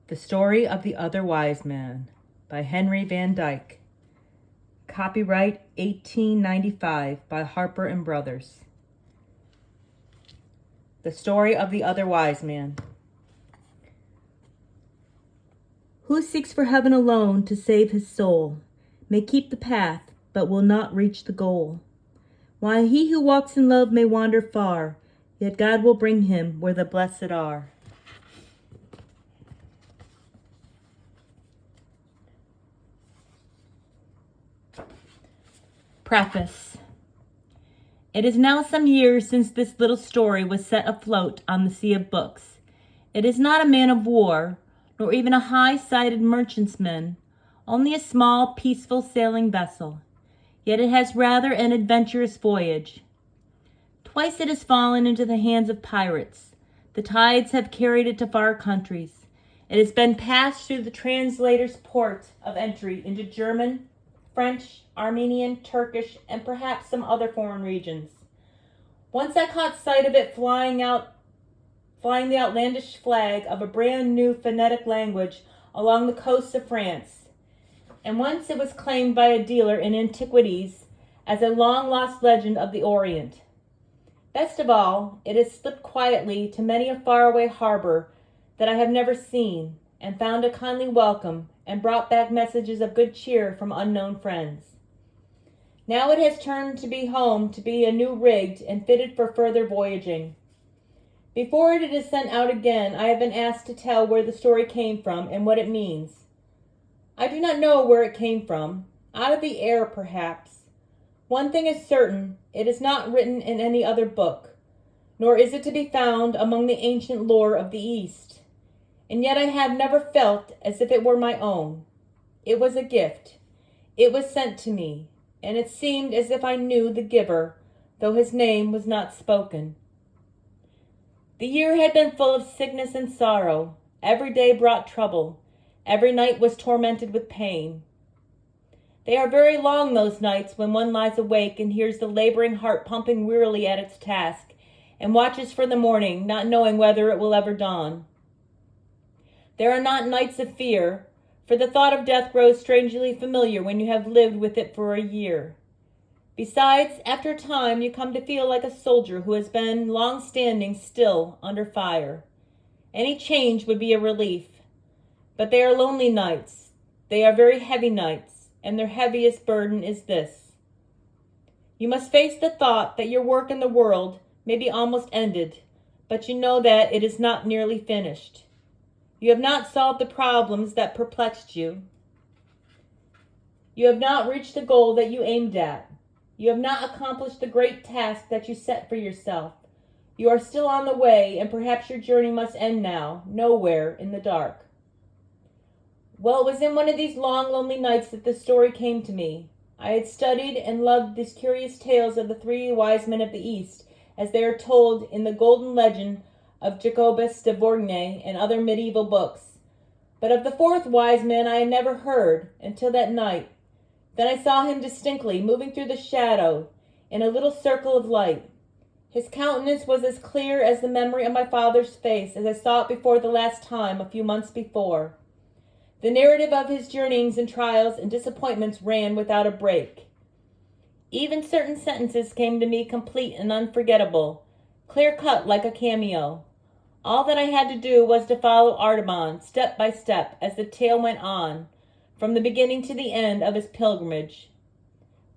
The Story of the Other Wise Man by Henry Van Dyke. Copyright 1895 by Harper and Brothers. The Story of the Other Wise Man. Who seeks for heaven alone to save his soul may keep the path, but will not reach the goal. While he who walks in love may wander far, yet God will bring him where the blessed are. Preface. It is now some years since this little story was set afloat on the sea of books. It is not a man of war, nor even a high-sided merchantman, only a small, peaceful sailing vessel. Yet it has rather an adventurous voyage. Twice it has fallen into the hands of pirates. The tides have carried it to far countries. It has been passed through the translator's port of entry into German, French, Armenian, Turkish, and perhaps some other foreign regions. Once I caught sight of it flying the outlandish flag of a brand new phonetic language along the coast of France. And once it was claimed by a dealer in antiquities as a long-lost legend of the Orient. Best of all, it has slipped quietly to many a faraway harbor that I have never seen, and found a kindly welcome, and brought back messages of good cheer from unknown friends. Now it has turned to be home to be anew rigged and fitted for further voyaging. Before it is sent out again, I have been asked to tell where the story came from and what it means. I do not know where it came from, out of the air perhaps. One thing is certain, it is not written in any other book, nor is it to be found among the ancient lore of the East. And yet I have never felt as if it were my own. It was a gift. It was sent to me, and it seemed as if I knew the giver, though his name was not spoken. The year had been full of sickness and sorrow. Every day brought trouble. Every night was tormented with pain. They are very long, those nights, when one lies awake and hears the laboring heart pumping wearily at its task, and watches for the morning, not knowing whether it will ever dawn. There are not nights of fear, for the thought of death grows strangely familiar when you have lived with it for a year. Besides, after a time, you come to feel like a soldier who has been long standing still under fire. Any change would be a relief. But they are lonely nights. They are very heavy nights, and their heaviest burden is this. You must face the thought that your work in the world may be almost ended, but you know that it is not nearly finished. You have not solved the problems that perplexed you. You have not reached the goal that you aimed at. You have not accomplished the great task that you set for yourself. You are still on the way, and perhaps your journey must end now, nowhere in the dark. Well, it was in one of these long, lonely nights that the story came to me. I had studied and loved these curious tales of the three wise men of the East, as they are told in the golden legend of Jacobus de Vorgnes and other medieval books. But of the fourth wise man I had never heard until that night. Then I saw him distinctly, moving through the shadow in a little circle of light. His countenance was as clear as the memory of my father's face as I saw it before the last time a few months before. The narrative of his journeyings and trials and disappointments ran without a break. Even certain sentences came to me complete and unforgettable, clear-cut like a cameo. All that I had to do was to follow Artaban step by step as the tale went on, from the beginning to the end of his pilgrimage.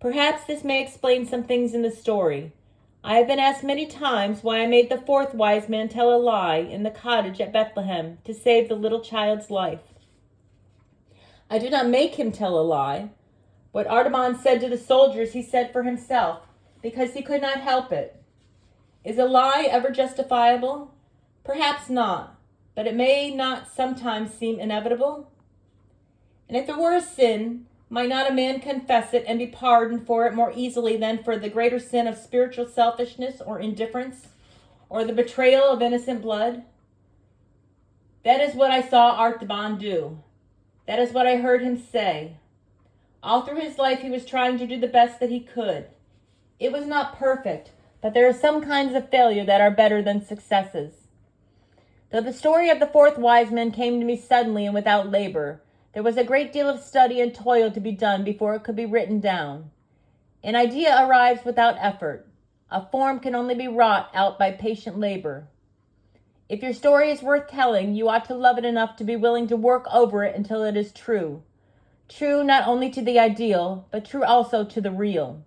Perhaps this may explain some things in the story. I have been asked many times why I made the fourth wise man tell a lie in the cottage at Bethlehem to save the little child's life. I did not make him tell a lie. What Artaban said to the soldiers he said for himself, because he could not help it. Is a lie ever justifiable? Perhaps not, but it may not sometimes seem inevitable. And if it were a sin, might not a man confess it and be pardoned for it more easily than for the greater sin of spiritual selfishness or indifference, or the betrayal of innocent blood? That is what I saw Artaban do. That is what I heard him say. All through his life he was trying to do the best that he could. It was not perfect, but there are some kinds of failure that are better than successes. Though the story of the fourth wise man came to me suddenly and without labor, there was a great deal of study and toil to be done before it could be written down. An idea arrives without effort. A form can only be wrought out by patient labor. If your story is worth telling, you ought to love it enough to be willing to work over it until it is true. True not only to the ideal, but true also to the real.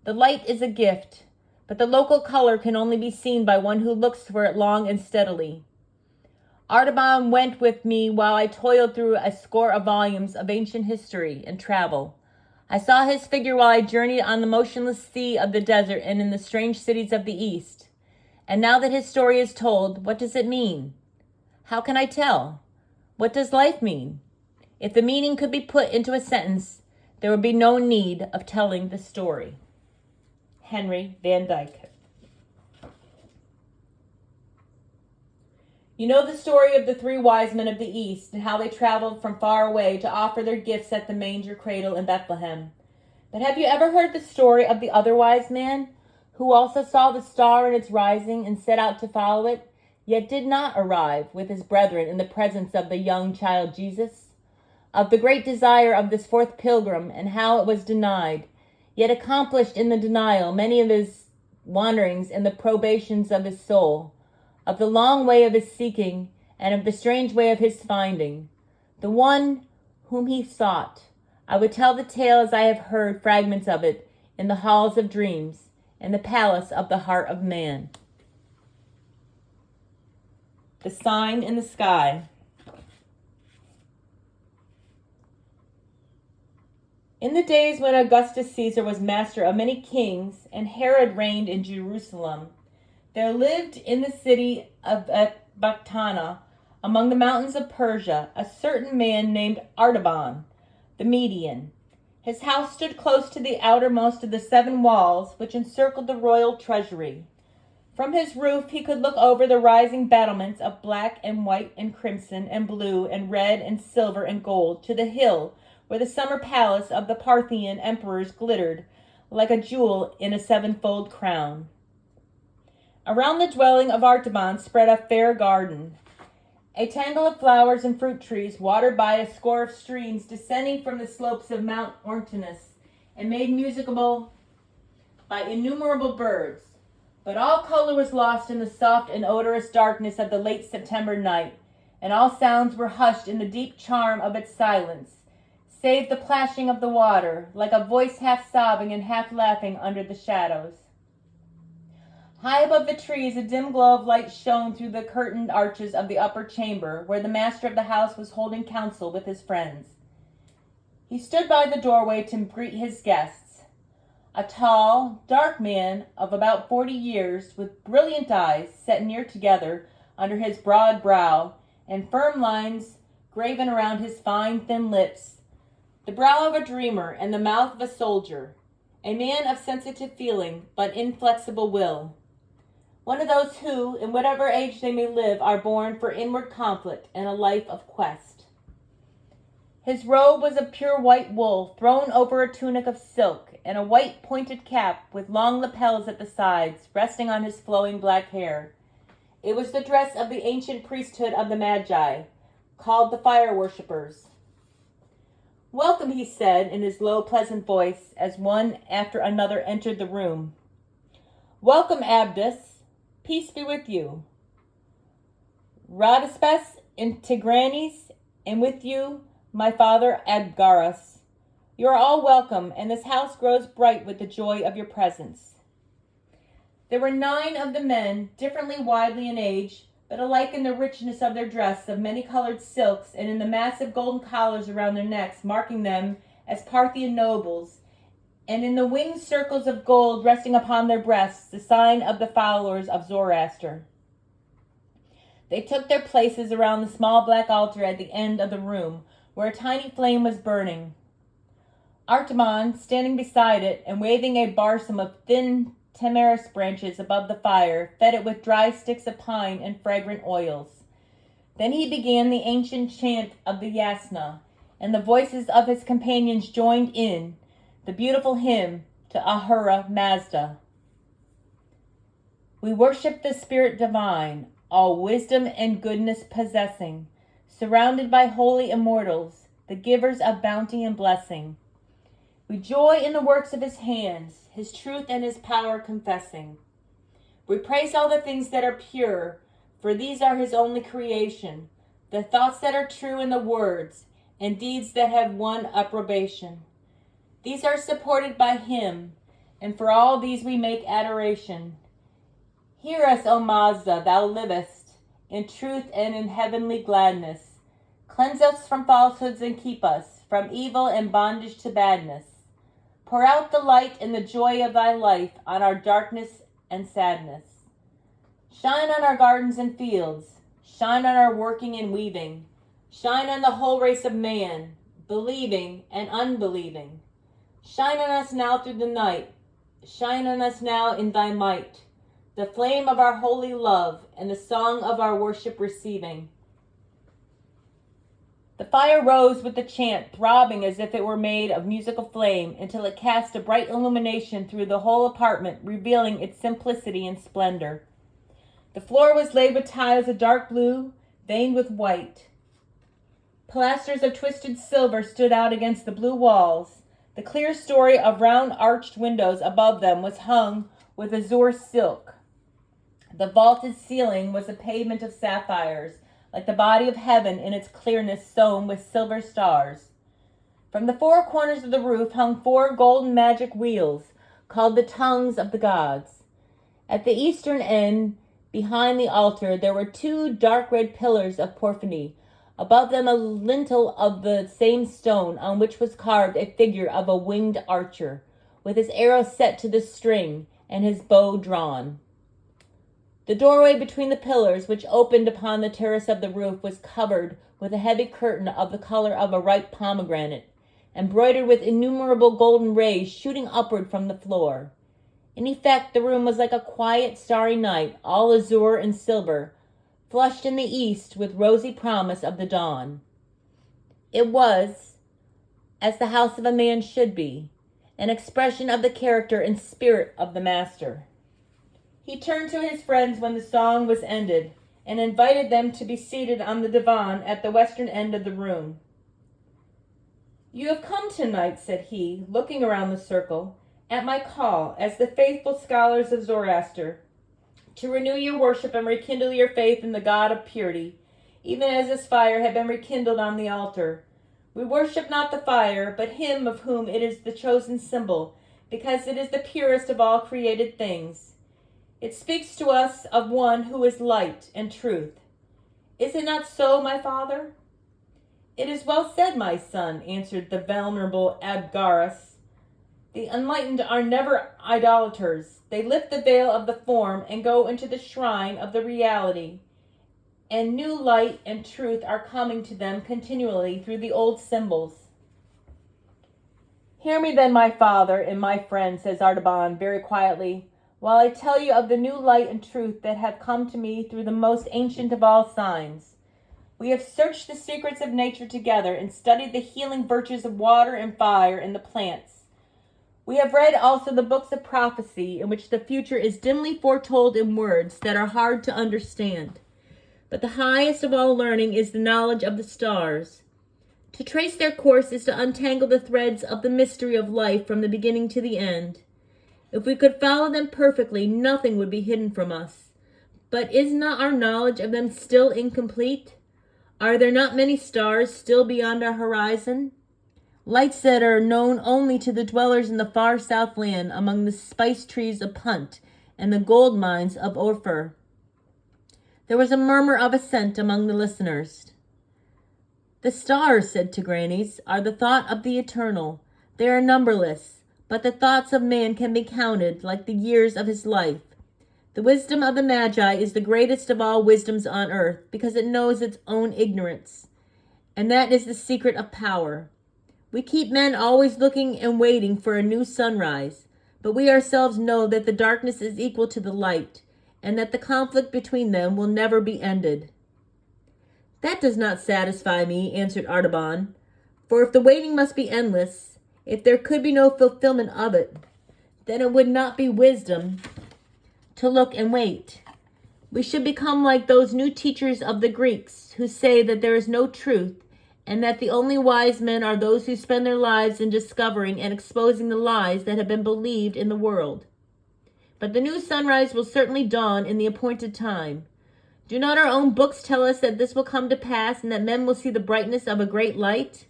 The light is a gift, but the local color can only be seen by one who looks for it long and steadily. Artaban went with me while I toiled through a score of volumes of ancient history and travel. I saw his figure while I journeyed on the motionless sea of the desert and in the strange cities of the East. And now that his story is told, what does it mean? How can I tell? What does life mean? If the meaning could be put into a sentence, there would be no need of telling the story. Henry Van Dyke. You know the story of the three wise men of the East and how they traveled from far away to offer their gifts at the manger cradle in Bethlehem. But have you ever heard the story of the other wise man, who also saw the star in its rising and set out to follow it, yet did not arrive with his brethren in the presence of the young child Jesus? Of the great desire of this fourth pilgrim and how it was denied, yet accomplished in the denial many of his wanderings and the probations of his soul, of the long way of his seeking, and of the strange way of his finding, the one whom he sought. I would tell the tale as I have heard fragments of it in the halls of dreams, in the palace of the heart of man. The sign in the sky. In the days when Augustus Caesar was master of many kings, and Herod reigned in Jerusalem, there lived in the city of Ecbatana, among the mountains of Persia, a certain man named Artaban, the Median. His house stood close to the outermost of the 7 walls which encircled the royal treasury. From his roof he could look over the rising battlements of black and white and crimson and blue and red and silver and gold to the hill where the summer palace of the Parthian emperors glittered like a jewel in a 7-fold crown. Around the dwelling of Artaban spread a fair garden, a tangle of flowers and fruit trees watered by a score of streams descending from the slopes of Mount Ortinus and made musicable by innumerable birds. But all color was lost in the soft and odorous darkness of the late September night, and all sounds were hushed in the deep charm of its silence, save the plashing of the water, like a voice half sobbing and half laughing under the shadows. High above the trees, a dim glow of light shone through the curtained arches of the upper chamber, where the master of the house was holding council with his friends. He stood by the doorway to greet his guests, a tall, dark man of about 40 years, with brilliant eyes set near together under his broad brow, and firm lines graven around his fine, thin lips, the brow of a dreamer and the mouth of a soldier, a man of sensitive feeling but inflexible will. One of those who, in whatever age they may live, are born for inward conflict and a life of quest. His robe was of pure white wool, thrown over a tunic of silk, and a white pointed cap with long lapels at the sides, resting on his flowing black hair. It was the dress of the ancient priesthood of the Magi, called the fire worshippers. "Welcome," he said in his low, pleasant voice, as one after another entered the room. "Welcome, Abdus. Peace be with you. Rhadaspes and Tigranes, and with you, my father Abgarus. You are all welcome, and this house grows bright with the joy of your presence." There were 9 of the men, differently widely in age, but alike in the richness of their dress of many-colored silks and in the massive golden collars around their necks, marking them as Parthian nobles, and in the winged circles of gold resting upon their breasts, the sign of the followers of Zoroaster. They took their places around the small black altar at the end of the room, where a tiny flame was burning. Artaban, standing beside it and waving a barsum of thin tamarisk branches above the fire, fed it with dry sticks of pine and fragrant oils. Then he began the ancient chant of the Yasna, and the voices of his companions joined in the beautiful hymn to Ahura Mazda. "We worship the Spirit divine, all wisdom and goodness possessing, surrounded by holy immortals, the givers of bounty and blessing. We joy in the works of his hands, his truth and his power confessing. We praise all the things that are pure, for these are his only creation, the thoughts that are true and the words and deeds that have won approbation. These are supported by him, and for all these we make adoration. Hear us, O Mazda, thou livest, in truth and in heavenly gladness. Cleanse us from falsehoods and keep us from evil and bondage to badness. Pour out the light and the joy of thy life on our darkness and sadness. Shine on our gardens and fields. Shine on our working and weaving. Shine on the whole race of man, believing and unbelieving. Shine on us now through the night. Shine on us now in thy might, the flame of our holy love and the song of our worship receiving. The fire rose with the chant, throbbing as if it were made of musical flame, until it cast a bright illumination through the whole apartment, revealing its simplicity and splendor. The floor was laid with tiles of dark blue, veined with white. Pilasters of twisted silver stood out against the blue walls. The clear story of round arched windows above them was hung with azure silk. The vaulted ceiling was a pavement of sapphires, like the body of heaven in its clearness sown with silver stars. From the four corners of the roof hung 4 golden magic wheels, called the tongues of the gods. At the eastern end, behind the altar, there were 2 dark red pillars of porphyry. Above them a lintel of the same stone, on which was carved a figure of a winged archer, with his arrow set to the string and his bow drawn. The doorway between the pillars, which opened upon the terrace of the roof, was covered with a heavy curtain of the color of a ripe pomegranate, embroidered with innumerable golden rays shooting upward from the floor. In effect, the room was like a quiet, starry night, all azure and silver, flushed in the east with rosy promise of the dawn. It was, as the house of a man should be, an expression of the character and spirit of the master. He turned to his friends when the song was ended, and invited them to be seated on the divan at the western end of the room. "You have come tonight," said he, looking around the circle, "at my call, as the faithful scholars of Zoroaster, to renew your worship and rekindle your faith in the God of purity, even as this fire had been rekindled on the altar. We worship not the fire, but him of whom it is the chosen symbol, because it is the purest of all created things. It speaks to us of one who is light and truth. Is it not so, my father?" "It is well said, my son," answered the venerable Abgarus. "The enlightened are never idolaters. They lift the veil of the form and go into the shrine of the reality, and new light and truth are coming to them continually through the old symbols." "Hear me then, my father and my friend," says Artaban very quietly, "while I tell you of the new light and truth that have come to me through the most ancient of all signs. We have searched the secrets of nature together and studied the healing virtues of water and fire and the plants. We have read also the books of prophecy, in which the future is dimly foretold in words that are hard to understand. But the highest of all learning is the knowledge of the stars. To trace their course is to untangle the threads of the mystery of life from the beginning to the end. If we could follow them perfectly, nothing would be hidden from us. But is not our knowledge of them still incomplete? Are there not many stars still beyond our horizon? Lights that are known only to the dwellers in the far southland among the spice trees of Punt and the gold mines of Ophir." There was a murmur of assent among the listeners. "The stars," said Tigranes, "are the thought of the eternal. They are numberless, but the thoughts of man can be counted like the years of his life. The wisdom of the Magi is the greatest of all wisdoms on earth, because it knows its own ignorance, and that is the secret of power. We keep men always looking and waiting for a new sunrise, but we ourselves know that the darkness is equal to the light, and that the conflict between them will never be ended." "That does not satisfy me," answered Artaban, "for if the waiting must be endless, if there could be no fulfillment of it, then it would not be wisdom to look and wait. We should become like those new teachers of the Greeks who say that there is no truth and that the only wise men are those who spend their lives in discovering and exposing the lies that have been believed in the world. But the new sunrise will certainly dawn in the appointed time. Do not our own books tell us that this will come to pass and that men will see the brightness of a great light?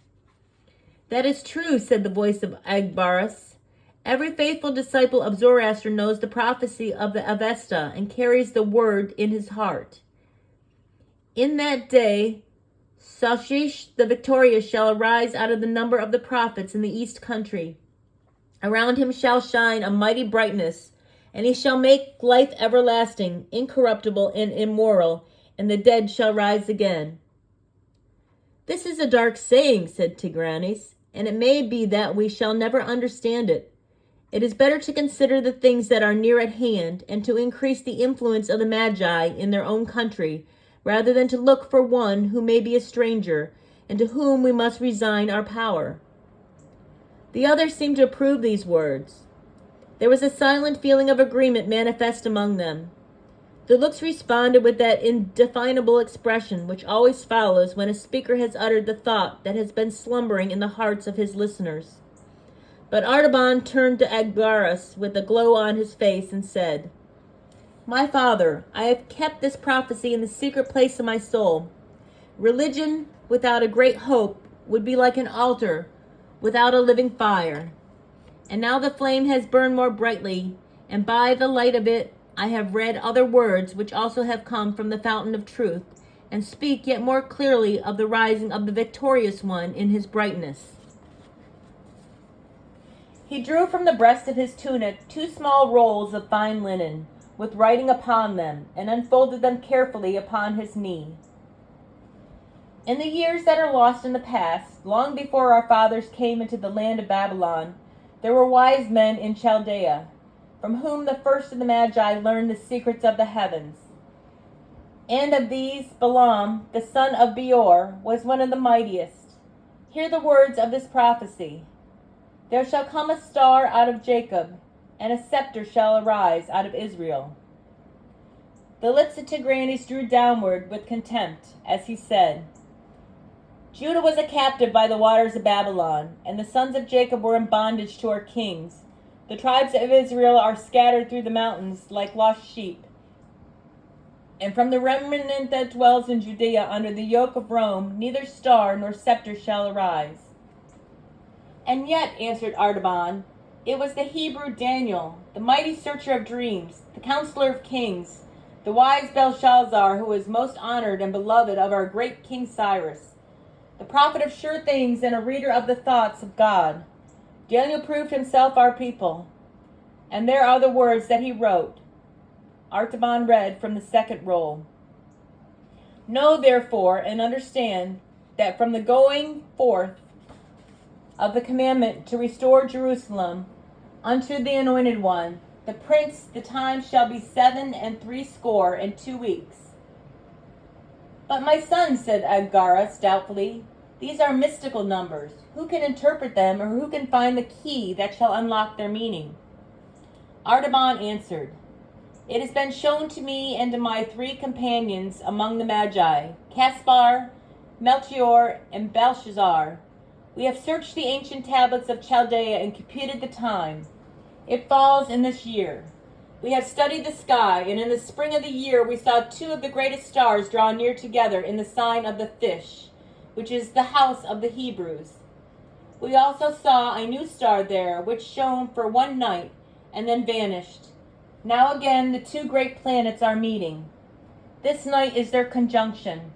That is true, said the voice of Agbaras. Every faithful disciple of Zoroaster knows the prophecy of the Avesta and carries the word in his heart. In that day, Sashish the victorious shall arise out of the number of the prophets in the east country. Around him shall shine a mighty brightness, and he shall make life everlasting, incorruptible, and immoral, and the dead shall rise again. This is a dark saying, said Tigranes, and it may be that we shall never understand it. It is better to consider the things that are near at hand, and to increase the influence of the Magi in their own country, rather than to look for one who may be a stranger, and to whom we must resign our power. The others seemed to approve these words. There was a silent feeling of agreement manifest among them. The looks responded with that indefinable expression which always follows when a speaker has uttered the thought that has been slumbering in the hearts of his listeners. But Artaban turned to Agbaras with a glow on his face and said, My father, I have kept this prophecy in the secret place of my soul. Religion without a great hope would be like an altar without a living fire. And now the flame has burned more brightly, and by the light of it I have read other words which also have come from the fountain of truth, and speak yet more clearly of the rising of the victorious one in his brightness. He drew from the breast of his tunic 2 small rolls of fine linen, with writing upon them, and unfolded them carefully upon his knee. In the years that are lost in the past, long before our fathers came into the land of Babylon, there were wise men in Chaldea, from whom the first of the Magi learned the secrets of the heavens. And of these, Balaam, the son of Beor, was one of the mightiest. Hear the words of this prophecy. There shall come a star out of Jacob, and a scepter shall arise out of Israel. The lips of Tigranes drew downward with contempt as he said, Judah was a captive by the waters of Babylon, and the sons of Jacob were in bondage to our kings. The tribes of Israel are scattered through the mountains like lost sheep. And from the remnant that dwells in Judea under the yoke of Rome, neither star nor scepter shall arise. And yet, answered Artaban, it was the Hebrew Daniel, the mighty searcher of dreams, the counselor of kings, the wise Belshazzar, who was most honored and beloved of our great King Cyrus, the prophet of sure things and a reader of the thoughts of God. Daniel proved himself our people, and there are the words that he wrote. Artaban read from the second roll. Know therefore and understand that from the going forth of the commandment to restore Jerusalem unto the Anointed One, the prince, the time shall be 67 weeks. But my son, said Aggaras doubtfully, these are mystical numbers. Who can interpret them, or who can find the key that shall unlock their meaning? Artaban answered, It has been shown to me and to my 3 companions among the Magi, Caspar, Melchior, and Belshazzar. We have searched the ancient tablets of Chaldea and computed the time. It falls in this year. We have studied the sky, and in the spring of the year we saw 2 of the greatest stars draw near together in the sign of the fish, which is the house of the Hebrews. We also saw a new star there, which shone for 1 night and then vanished. Now again the 2 great planets are meeting. This night is their conjunction.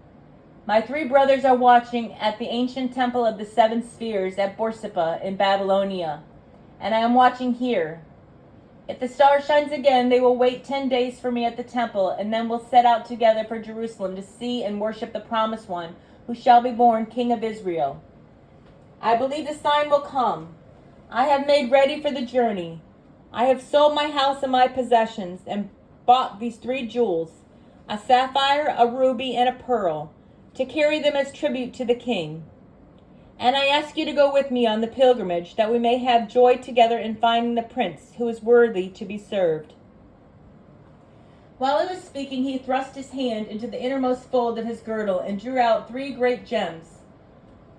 My 3 brothers are watching at the ancient temple of the 7 spheres at Borsippa in Babylonia, and I am watching here. If the star shines again, they will wait 10 days for me at the temple, and then will set out together for Jerusalem to see and worship the promised one, who shall be born King of Israel. I believe the sign will come. I have made ready for the journey. I have sold my house and my possessions, and bought these 3 jewels, a sapphire, a ruby, and a pearl, to carry them as tribute to the king. And I ask you to go with me on the pilgrimage, that we may have joy together in finding the prince who is worthy to be served. While he was speaking, he thrust his hand into the innermost fold of his girdle and drew out 3 great gems,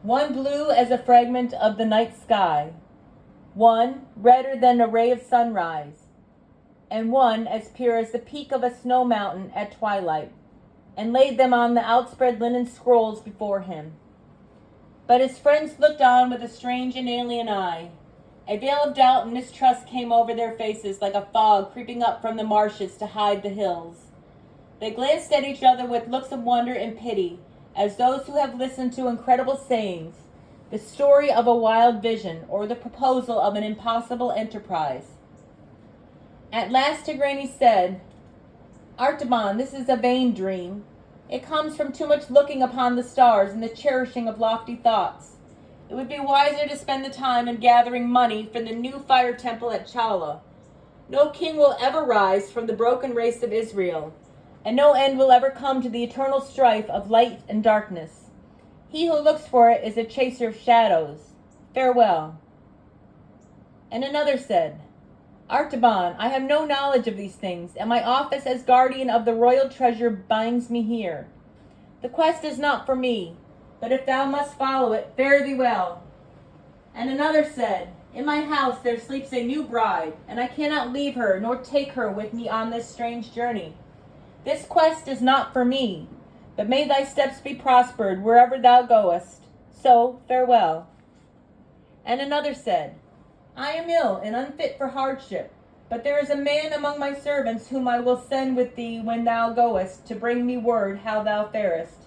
one blue as a fragment of the night sky, one redder than a ray of sunrise, and one as pure as the peak of a snow mountain at twilight, and laid them on the outspread linen scrolls before him. But his friends looked on with a strange and alien eye. A veil of doubt and mistrust came over their faces like a fog creeping up from the marshes to hide the hills. They glanced at each other with looks of wonder and pity, as those who have listened to incredible sayings, the story of a wild vision, or the proposal of an impossible enterprise. At last Tigranes said, "Artaban, this is a vain dream. It comes from too much looking upon the stars and the cherishing of lofty thoughts. It would be wiser to spend the time in gathering money for the new fire temple at Chala. No king will ever rise from the broken race of Israel, and no end will ever come to the eternal strife of light and darkness. He who looks for it is a chaser of shadows. Farewell." And another said, "Artaban, I have no knowledge of these things, and my office as guardian of the royal treasure binds me here. The quest is not for me, but if thou must follow it, fare thee well." And another said, "In my house there sleeps a new bride, and I cannot leave her nor take her with me on this strange journey. This quest is not for me, but may thy steps be prospered wherever thou goest. So farewell." And another said, "I am ill and unfit for hardship, but there is a man among my servants whom I will send with thee when thou goest, to bring me word how thou farest."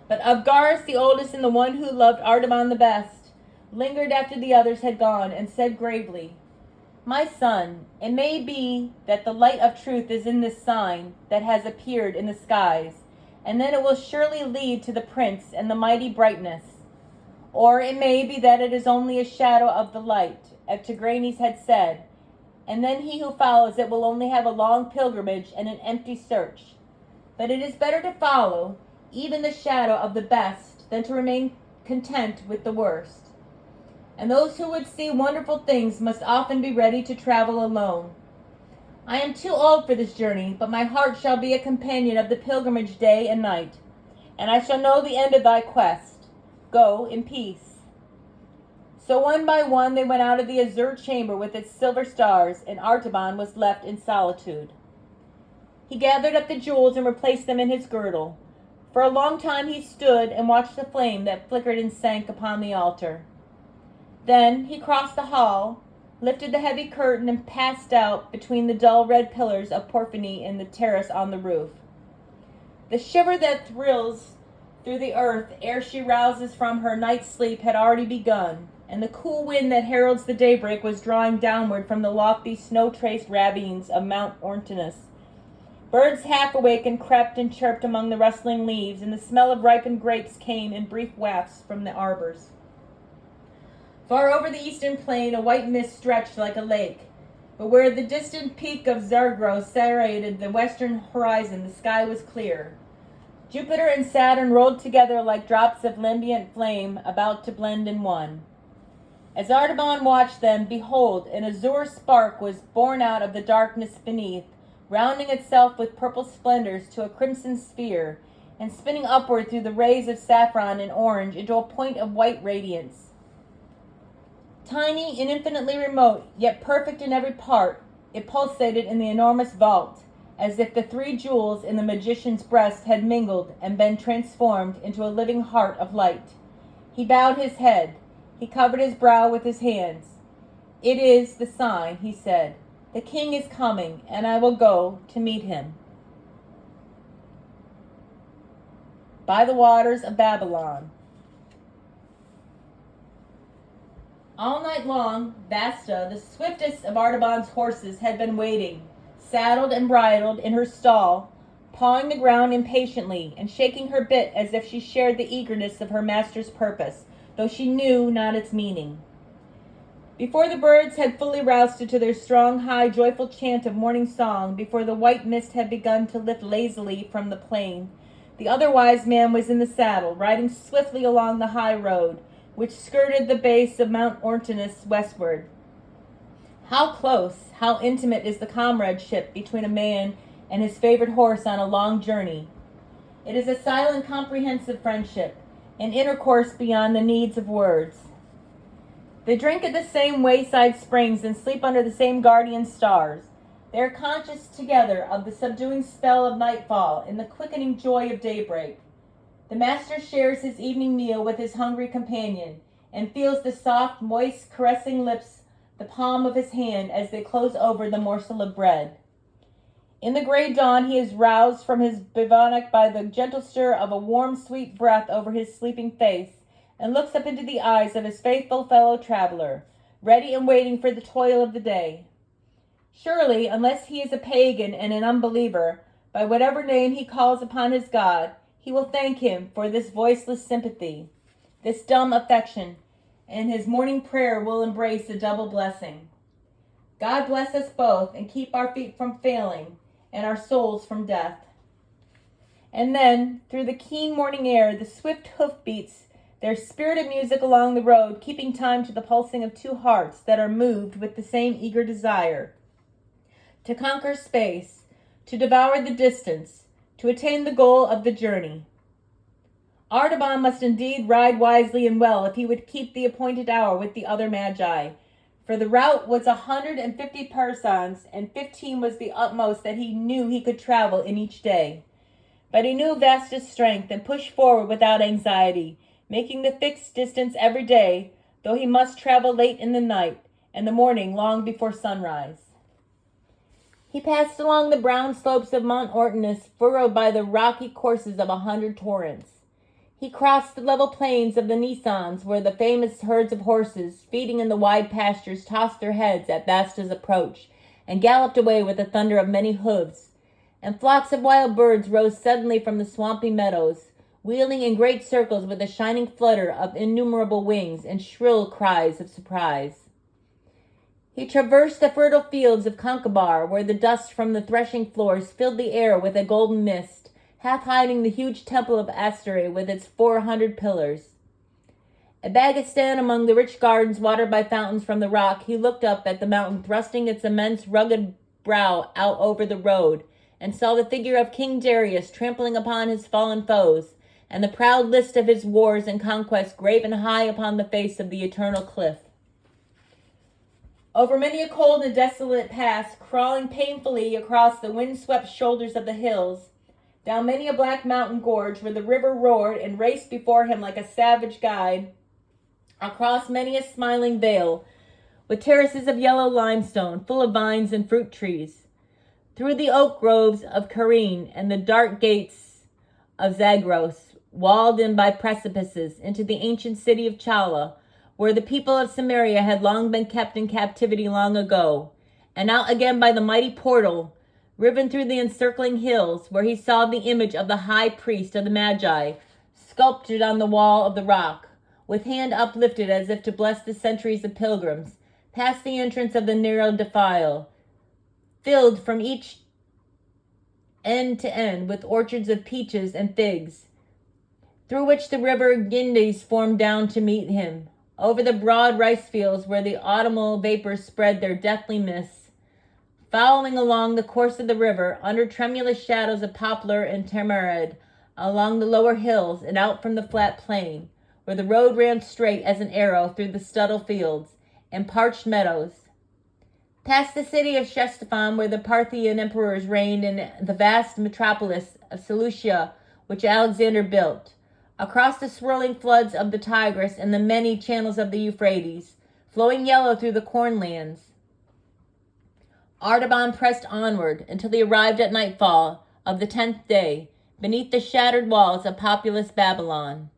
But Abgarus, the oldest and the one who loved Artaban the best, lingered after the others had gone and said gravely, "My son, it may be that the light of truth is in this sign that has appeared in the skies, and then it will surely lead to the prince and the mighty brightness. Or it may be that it is only a shadow of the light, as Tigranes had said, and then he who follows it will only have a long pilgrimage and an empty search. But it is better to follow even the shadow of the best than to remain content with the worst. And those who would see wonderful things must often be ready to travel alone. I am too old for this journey, but my heart shall be a companion of the pilgrimage day and night, and I shall know the end of thy quest. Go in peace." So one by one they went out of the azure chamber with its silver stars, and Artaban was left in solitude. He gathered up the jewels and replaced them in his girdle. For a long time he stood and watched the flame that flickered and sank upon the altar. Then he crossed the hall, lifted the heavy curtain, and passed out between the dull red pillars of porphyry in the terrace on the roof. The shiver that thrills through the earth ere she rouses from her night's sleep had already begun, and the cool wind that heralds the daybreak was drawing downward from the lofty snow-traced ravines of Mount Ortinus. Birds half awakened crept and chirped among the rustling leaves, and the smell of ripened grapes came in brief wafts from the arbors. Far over the eastern plain a white mist stretched like a lake, but where the distant peak of Zagros serrated the western horizon, the sky was clear. Jupiter and Saturn rolled together like drops of lambent flame about to blend in one. As Artaban watched them, behold, an azure spark was born out of the darkness beneath, rounding itself with purple splendors to a crimson sphere, and spinning upward through the rays of saffron and orange into a point of white radiance. Tiny and infinitely remote, yet perfect in every part, it pulsated in the enormous vault, as if the 3 jewels in the magician's breast had mingled and been transformed into a living heart of light. He bowed his head. He covered his brow with his hands. "It is the sign," he said. "The king is coming, and I will go to meet him." By the waters of Babylon. All night long, Vasta, the swiftest of Artaban's horses, had been waiting, saddled and bridled, in her stall, pawing the ground impatiently and shaking her bit as if she shared the eagerness of her master's purpose, though she knew not its meaning. Before the birds had fully roused to their strong, high, joyful chant of morning song, before the white mist had begun to lift lazily from the plain, the other wise man was in the saddle, riding swiftly along the high road, which skirted the base of Mount Ortinus westward. How close, how intimate is the comradeship between a man and his favorite horse on a long journey. It is a silent, comprehensive friendship, an intercourse beyond the needs of words. They drink at the same wayside springs and sleep under the same guardian stars. They are conscious together of the subduing spell of nightfall and the quickening joy of daybreak. The master shares his evening meal with his hungry companion and feels the soft, moist, caressing lips, the palm of his hand as they close over the morsel of bread. In the gray dawn, he is roused from his bivouac by the gentle stir of a warm, sweet breath over his sleeping face, and looks up into the eyes of his faithful fellow traveler, ready and waiting for the toil of the day. Surely, unless he is a pagan and an unbeliever, by whatever name he calls upon his God, he will thank him for this voiceless sympathy, this dumb affection, and his morning prayer will embrace a double blessing. God bless us both and keep our feet from failing and our souls from death. And then, through the keen morning air, the swift hoofbeats their spirited music along the road, keeping time to the pulsing of two hearts that are moved with the same eager desire to conquer space, to devour the distance, to attain the goal of the journey. Artaban must indeed ride wisely and well if he would keep the appointed hour with the other magi, for the route was 150 parasangs, and 15 was the utmost that he knew he could travel in each day. But he knew Vasta's strength and pushed forward without anxiety, making the fixed distance every day, though he must travel late in the night, and the morning long before sunrise. He passed along the brown slopes of Mount Ortinus, furrowed by the rocky courses of 100 torrents. He crossed the level plains of the Nisans, where the famous herds of horses, feeding in the wide pastures, tossed their heads at Vasta's approach, and galloped away with the thunder of many hoofs. And flocks of wild birds rose suddenly from the swampy meadows, wheeling in great circles with a shining flutter of innumerable wings and shrill cries of surprise. He traversed the fertile fields of Concobar, where the dust from the threshing floors filled the air with a golden mist, half hiding the huge temple of Astarte with its 400 pillars. At Bagistan, among the rich gardens watered by fountains from the rock, he looked up at the mountain, thrusting its immense rugged brow out over the road, and saw the figure of King Darius trampling upon his fallen foes, and the proud list of his wars and conquests graven high upon the face of the eternal cliff. Over many a cold and desolate pass, crawling painfully across the wind-swept shoulders of the hills, down many a black mountain gorge where the river roared and raced before him like a savage guide, across many a smiling vale, with terraces of yellow limestone, full of vines and fruit trees, through the oak groves of Carene and the dark gates of Zagros, walled in by precipices, into the ancient city of Chala, where the people of Samaria had long been kept in captivity long ago, and out again by the mighty portal, riven through the encircling hills, where he saw the image of the high priest of the Magi, sculptured on the wall of the rock, with hand uplifted as if to bless the centuries of pilgrims, past the entrance of the narrow defile, filled from each end to end with orchards of peaches and figs, through which the river Ganges formed down to meet him, over the broad rice fields where the autumnal vapors spread their deathly mists, following along the course of the river, under tremulous shadows of poplar and tamarind, along the lower hills and out from the flat plain, where the road ran straight as an arrow through the stubble fields and parched meadows, past the city of Ctesiphon, where the Parthian emperors reigned, in the vast metropolis of Seleucia, which Alexander built, across the swirling floods of the Tigris and the many channels of the Euphrates, flowing yellow through the cornlands. Artaban pressed onward until he arrived at nightfall of the 10th day, beneath the shattered walls of populous Babylon.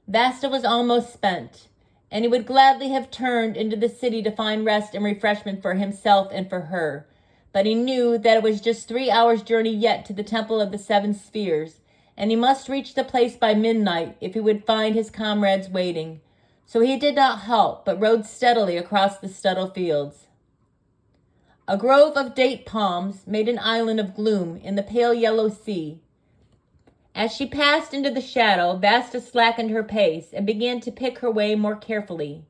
Vasta was almost spent, and he would gladly have turned into the city to find rest and refreshment for himself and for her, but he knew that it was just 3 hours' journey yet to the Temple of the Seven Spheres, and he must reach the place by midnight if he would find his comrades waiting. So he did not halt, but rode steadily across the stubble fields. A grove of date palms made an island of gloom in the pale yellow sea. As she passed into the shadow, Vasta slackened her pace and began to pick her way more carefully.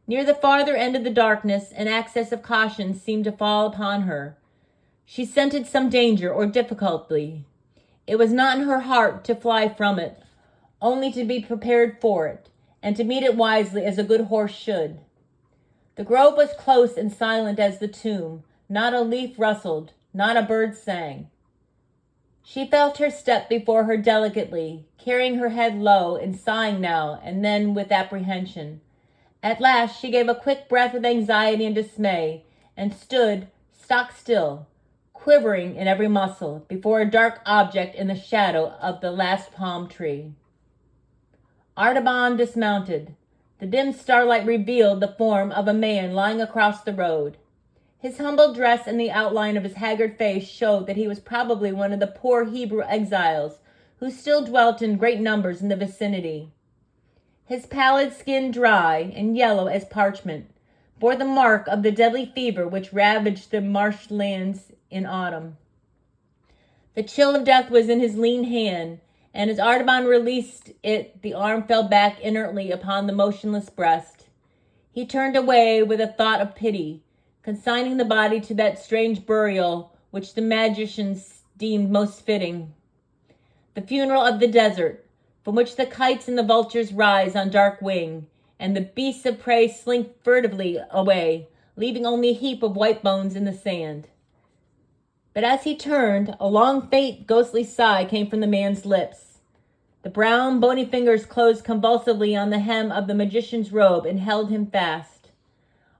Near the farther end of the darkness, an access of caution seemed to fall upon her. She scented some danger or difficulty. It was not in her heart to fly from it, only to be prepared for it, and to meet it wisely as a good horse should. The grove was close and silent as the tomb. Not a leaf rustled, not a bird sang. She felt her step before her delicately, carrying her head low and sighing now and then with apprehension. At last she gave a quick breath of anxiety and dismay and stood stock still, quivering in every muscle, before a dark object in the shadow of the last palm tree. Artaban dismounted. The dim starlight revealed the form of a man lying across the road. His humble dress and the outline of his haggard face showed that he was probably one of the poor Hebrew exiles who still dwelt in great numbers in the vicinity. His pallid skin, dry and yellow as parchment, bore the mark of the deadly fever which ravaged the marshlands in autumn. The chill of death was in his lean hand, and as Artaban released it, the arm fell back inertly upon the motionless breast. He turned away with a thought of pity, consigning the body to that strange burial which the magicians deemed most fitting. The funeral of the desert, from which the kites and the vultures rise on dark wing, and the beasts of prey slink furtively away, leaving only a heap of white bones in the sand. But as he turned, a long, faint, ghostly sigh came from the man's lips. The brown, bony fingers closed convulsively on the hem of the magician's robe and held him fast.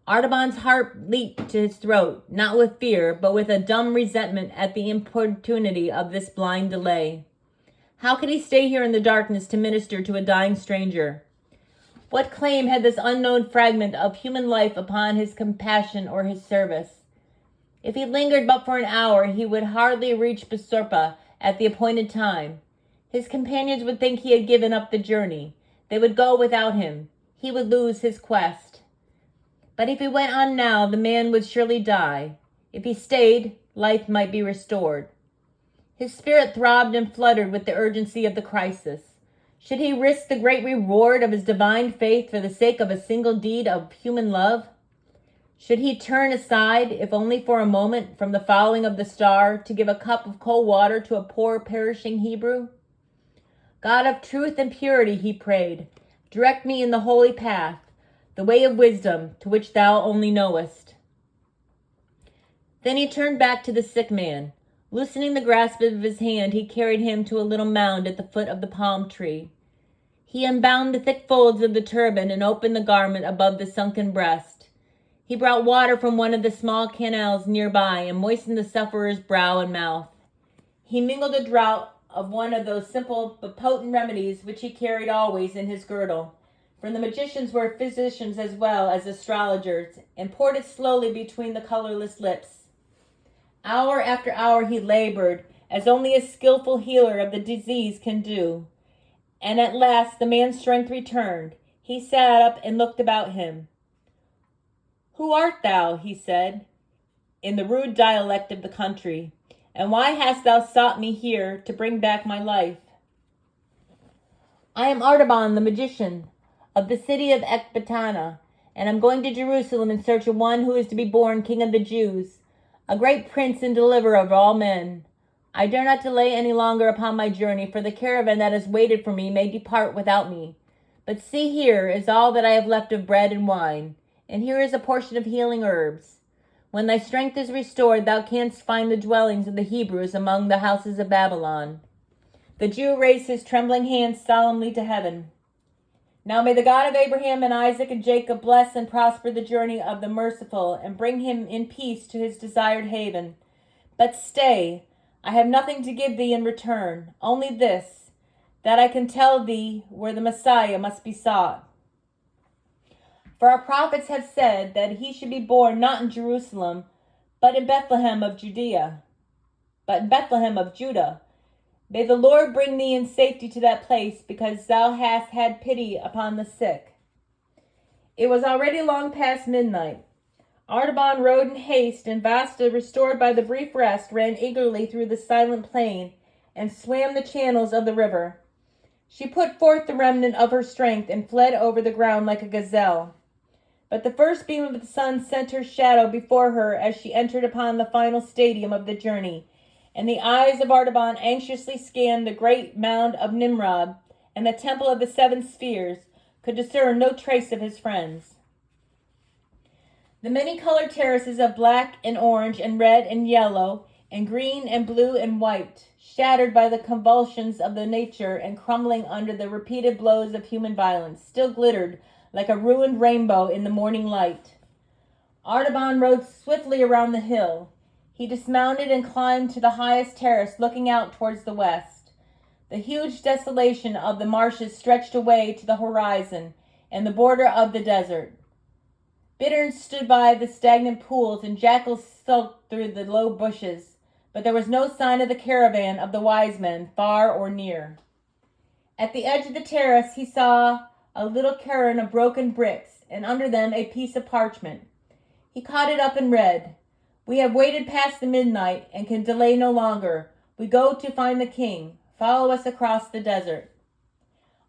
Artaban's heart leaped to his throat, not with fear, but with a dumb resentment at the importunity of this blind delay. How could he stay here in the darkness to minister to a dying stranger? What claim had this unknown fragment of human life upon his compassion or his service? If he lingered but for an hour, he would hardly reach Bisurpa at the appointed time. His companions would think he had given up the journey. They would go without him. He would lose his quest. But if he went on now, the man would surely die. If he stayed, life might be restored. His spirit throbbed and fluttered with the urgency of the crisis. Should he risk the great reward of his divine faith for the sake of a single deed of human love? Should he turn aside, if only for a moment, from the following of the star to give a cup of cold water to a poor perishing Hebrew? God of truth and purity, he prayed, direct me in the holy path, the way of wisdom, to which thou only knowest. Then he turned back to the sick man. Loosening the grasp of his hand, he carried him to a little mound at the foot of the palm tree. He unbound the thick folds of the turban and opened the garment above the sunken breast. He brought water from one of the small canals nearby and moistened the sufferer's brow and mouth. He mingled a draught of one of those simple but potent remedies which he carried always in his girdle, for the magicians were physicians as well as astrologers, and poured it slowly between the colorless lips. Hour after hour he labored, as only a skillful healer of the disease can do. And at last the man's strength returned. He sat up and looked about him. "Who art thou?" he said, in the rude dialect of the country, "and why hast thou sought me here to bring back my life?" "I am Artaban the magician, of the city of Ecbatana, and am going to Jerusalem in search of one who is to be born King of the Jews, a great prince and deliverer of all men. I dare not delay any longer upon my journey, for the caravan that has waited for me may depart without me. But see, here is all that I have left of bread and wine, and here is a portion of healing herbs. When thy strength is restored, thou canst find the dwellings of the Hebrews among the houses of Babylon." The Jew raised his trembling hands solemnly to heaven. "Now may the God of Abraham and Isaac and Jacob bless and prosper the journey of the merciful, and bring him in peace to his desired haven. But stay, I have nothing to give thee in return, only this, that I can tell thee where the Messiah must be sought. For our prophets have said that he should be born not in Jerusalem, but in Bethlehem of Judea. May the Lord bring thee in safety to that place, because thou hast had pity upon the sick." It was already long past midnight. Artaban rode in haste, and Vasta, restored by the brief rest, ran eagerly through the silent plain and swam the channels of the river. She put forth the remnant of her strength and fled over the ground like a gazelle. But the first beam of the sun sent her shadow before her as she entered upon the final stadium of the journey, and the eyes of Artaban anxiously scanned the great mound of Nimrod and the temple of the seven spheres, could discern no trace of his friends. The many-colored terraces of black and orange and red and yellow and green and blue and white, shattered by the convulsions of the nature and crumbling under the repeated blows of human violence, still glittered like a ruined rainbow in the morning light. Artaban rode swiftly around the hill. He dismounted and climbed to the highest terrace, looking out towards the west. The huge desolation of the marshes stretched away to the horizon and the border of the desert. Bitterns stood by the stagnant pools, and jackals skulked through the low bushes, but there was no sign of the caravan of the wise men, far or near. At the edge of the terrace he saw a little cairn of broken bricks, and under them a piece of parchment. He caught it up and read, "We have waited past the midnight and can delay no longer. We go to find the king. Follow us across the desert."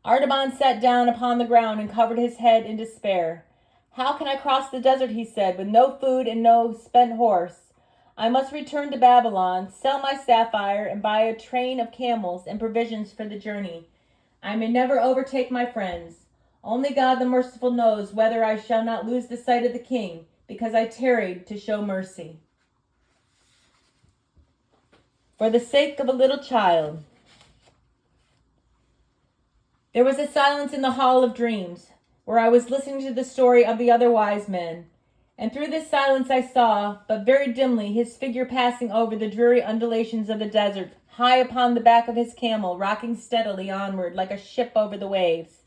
Artaban sat down upon the ground and covered his head in despair. "How can I cross the desert," he said, "with no food and no spent horse? I must return to Babylon, sell my sapphire, and buy a train of camels and provisions for the journey. I may never overtake my friends. Only God the merciful knows whether I shall not lose the sight of the king, because I tarried to show mercy." For the sake of a little child. There was a silence in the Hall of Dreams, where I was listening to the story of the other wise men, and through this silence I saw, but very dimly, his figure passing over the dreary undulations of the desert, high upon the back of his camel, rocking steadily onward like a ship over the waves.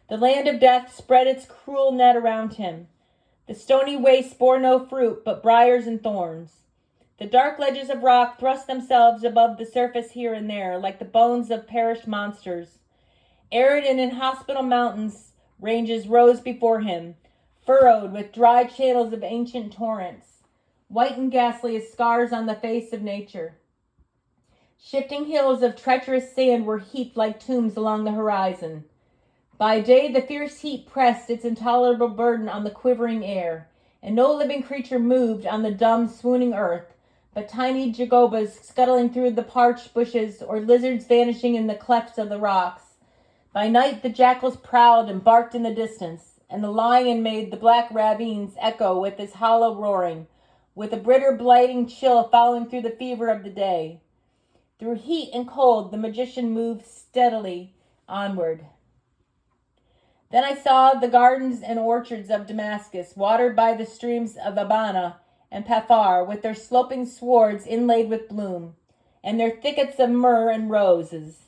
The land of death spread its cruel net around him. The stony waste bore no fruit but briars and thorns. The dark ledges of rock thrust themselves above the surface here and there, like the bones of perished monsters. Arid and inhospitable mountains ranges rose before him, furrowed with dry channels of ancient torrents, white and ghastly as scars on the face of nature. Shifting hills of treacherous sand were heaped like tombs along the horizon. By day the fierce heat pressed its intolerable burden on the quivering air, and no living creature moved on the dumb, swooning earth, but tiny jagobas scuttling through the parched bushes or lizards vanishing in the clefts of the rocks. By night the jackals prowled and barked in the distance, and the lion made the black ravines echo with his hollow roaring, with a bitter blighting chill following through the fever of the day. Through heat and cold the magician moved steadily onward. Then I saw the gardens and orchards of Damascus, watered by the streams of Abana and Paphar, with their sloping swards inlaid with bloom, and their thickets of myrrh and roses.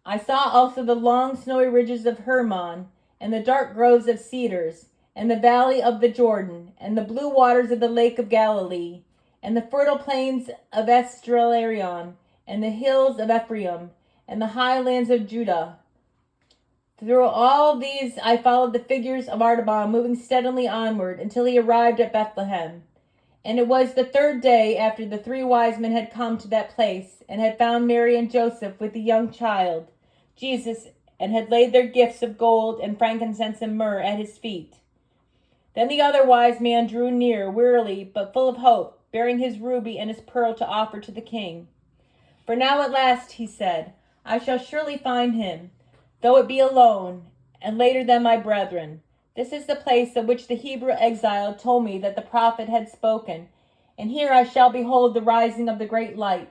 I saw also the long snowy ridges of Hermon, and the dark groves of cedars, and the valley of the Jordan, and the blue waters of the lake of Galilee, and the fertile plains of Esdraelon, and the hills of Ephraim, and the highlands of Judah. Through all these I followed the figures of Artaban, moving steadily onward until he arrived at Bethlehem. And it was the third day after the three wise men had come to that place, and had found Mary and Joseph with the young child, Jesus, and had laid their gifts of gold and frankincense and myrrh at his feet. Then the other wise man drew near, wearily but full of hope, bearing his ruby and his pearl to offer to the king. "For now at last," he said, "I shall surely find him, though it be alone, and later than my brethren. This is the place of which the Hebrew exile told me that the prophet had spoken, and here I shall behold the rising of the great light.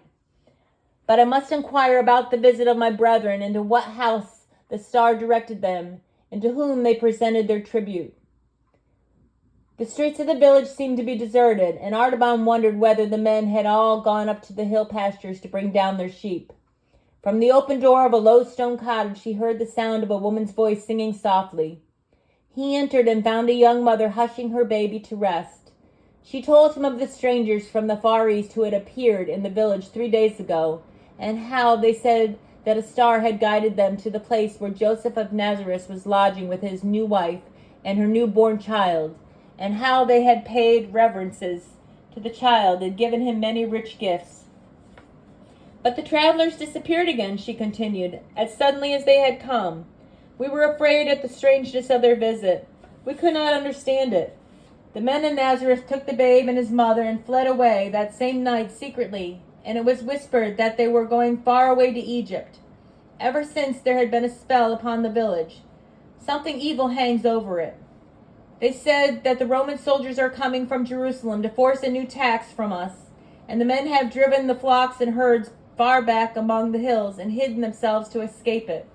But I must inquire about the visit of my brethren, and to what house the star directed them, and to whom they presented their tribute." The streets of the village seemed to be deserted, and Artaban wondered whether the men had all gone up to the hill pastures to bring down their sheep. From the open door of a low stone cottage he heard the sound of a woman's voice singing softly. He entered and found a young mother hushing her baby to rest. She told him of the strangers from the Far East who had appeared in the village 3 days ago, and how they said that a star had guided them to the place where Joseph of Nazareth was lodging with his new wife and her newborn child, and how they had paid reverences to the child and given him many rich gifts. "But the travelers disappeared again," she continued, "as suddenly as they had come. We were afraid at the strangeness of their visit. We could not understand it. The men in Nazareth took the babe and his mother and fled away that same night secretly, and it was whispered that they were going far away to Egypt. Ever since there had been a spell upon the village. Something evil hangs over it. They said that the Roman soldiers are coming from Jerusalem to force a new tax from us, and the men have driven the flocks and herds far back among the hills and hidden themselves to escape it.